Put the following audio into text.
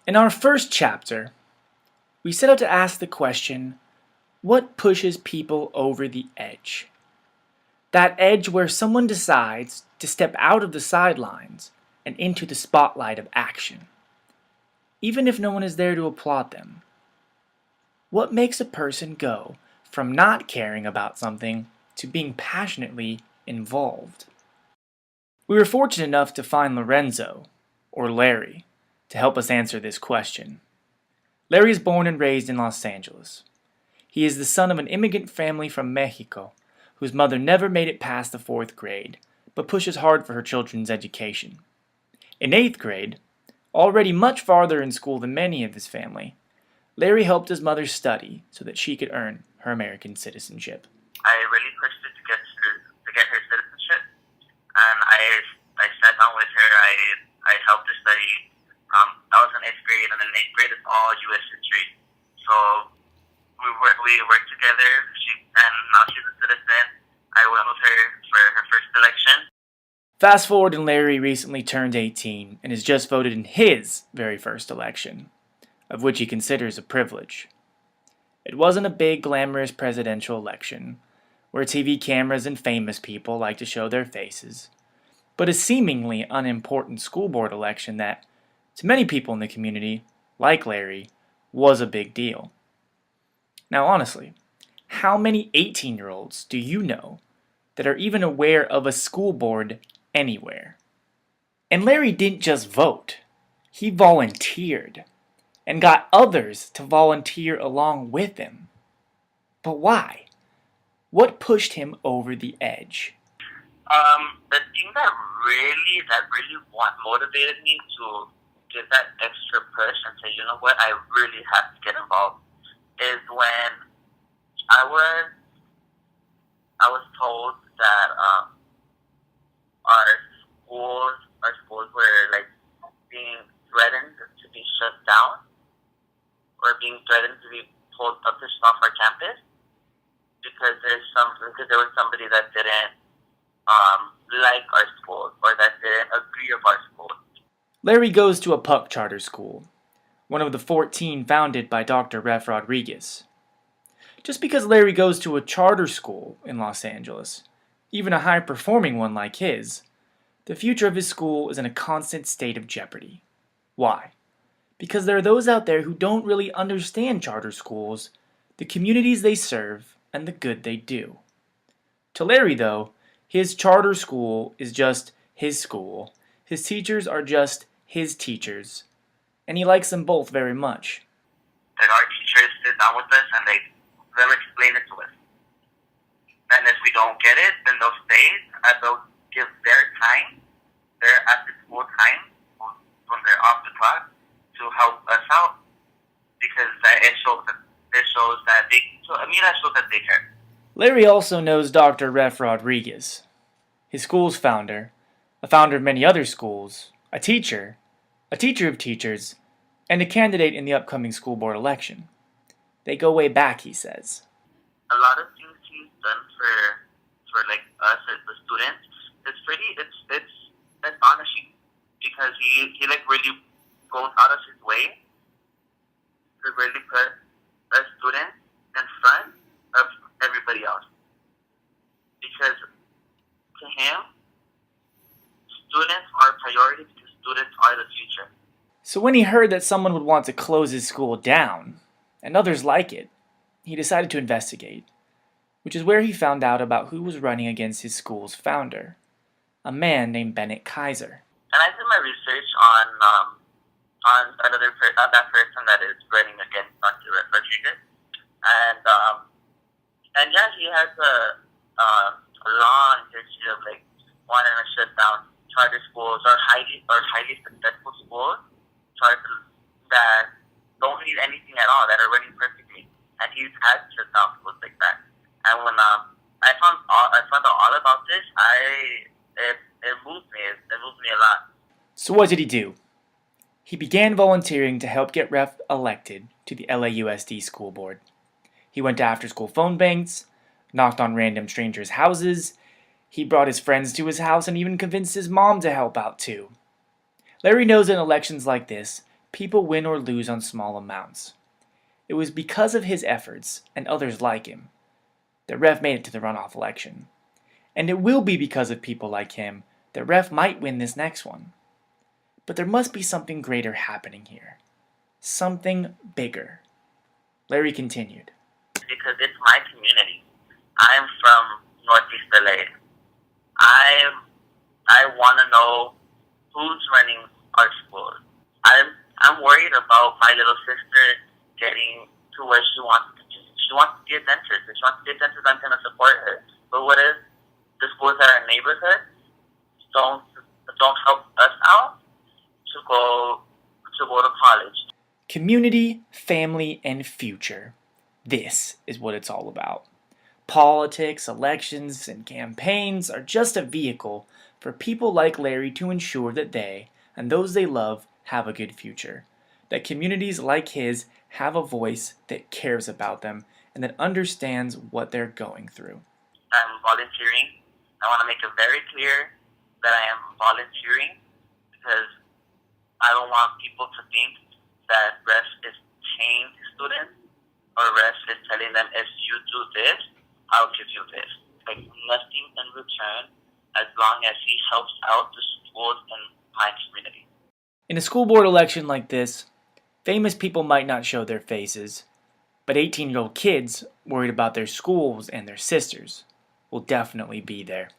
In our first chapter, we set out to ask the question, what pushes people over the edge? That edge where someone decides to step out of the sidelines and into the spotlight of action, even if no one is there to applaud them. What makes a person go from not caring about something to being passionately involved? We were fortunate enough to find Lorenzo, or Larry, to help us answer this question. Larry is born and raised in Los Angeles. He is the son of an immigrant family from Mexico, whose mother never made it past the 4th grade, but pushes hard for her children's education. In 8th grade, already much farther in school than many of his family, Larry helped his mother study so that she could earn her American citizenship. I really pushed her to get her citizenship, and I sat down with her. I helped her study. I was in 8th grade, and in 8th grade it's all U.S. history. So we worked together. And now she's a citizen. I went with her for her first election. Fast forward, and Larry recently turned 18 and has just voted in his very first election, of which he considers a privilege. It wasn't a big, glamorous presidential election, where TV cameras and famous people like to show their faces, but a seemingly unimportant school board election that, to many people in the community, like Larry, was a big deal. Now honestly, how many 18-year-olds do you know that are even aware of a school board anywhere? And Larry didn't just vote, he volunteered, and got others to volunteer along with him. But why? What pushed him over the edge? The thing that really motivated me to give that extra push and say, you know what, I really have to get involved, is when I was told that our schools were like being threatened to be shut down, or being threatened to be pushed off our campus because there was somebody that didn't like our school, or that didn't agree with our school. Larry goes to a Puck charter school, one of the 14 founded by Dr. Ref Rodriguez. Just because Larry goes to a charter school in Los Angeles, even a high-performing one like his, the future of his school is in a constant state of jeopardy. Why? Because there are those out there who don't really understand charter schools, the communities they serve, and the good they do. To Larry, though, his charter school is just his school, his teachers are just his teachers, and he likes them both very much. That our teachers sit down with us and they'll explain it to us. And if we don't get it, then they'll stay and they'll give their time, their after school time, when they're off the clock, to help us out, because it shows that they care. Larry also knows Dr. Ref Rodriguez, his school's founder, a founder of many other schools, a teacher of teachers, and a candidate in the upcoming school board election. They go way back, he says. A lot of things he's done for like us as the students, it's astonishing, because he like really goes out of his way to really put a student in front of everybody else. Because to him, students are priority, because students are the future. So when he heard that someone would want to close his school down, and others like it, he decided to investigate, which is where he found out about who was running against his school's founder, a man named Bennett Kaiser. And I did my research on that person that is running against Dr. Rodriguez, and yeah, he has a long history of like wanting to shut down charter schools or highly successful schools, that don't need anything at all, that are running perfectly, and he's had to shut down schools like that. And when I found out all about this, it moved me. It moved me a lot. So what did he do? He began volunteering to help get Ref elected to the LAUSD school board. He went to after-school phone banks, knocked on random strangers' houses, he brought his friends to his house and even convinced his mom to help out too. Larry knows in elections like this, people win or lose on small amounts. It was because of his efforts, and others like him, that Ref made it to the runoff election. And it will be because of people like him that Ref might win this next one. But there must be something greater happening here. Something bigger. Larry continued. Because it's my community. I'm from Northeast LA. I want to know who's running our schools. I'm worried about my little sister getting to where she wants to be. She wants to be a dentist. If she wants to be a dentist, I'm going to support her. But what if the schools in our neighborhood don't help us out to go to college? Community, family, and future. This is what it's all about. Politics, elections, and campaigns are just a vehicle for people like Larry to ensure that they, and those they love, have a good future. That communities like his have a voice that cares about them and that understands what they're going through. I'm volunteering. I want to make it very clear that I am volunteering because I don't want people to think that REF is paying students or REF is telling them, if you do this, I'll give you this. Like nothing in return as long as he helps out the schools in my community. In a school board election like this, famous people might not show their faces, but 18-year-old kids worried about their schools and their sisters will definitely be there.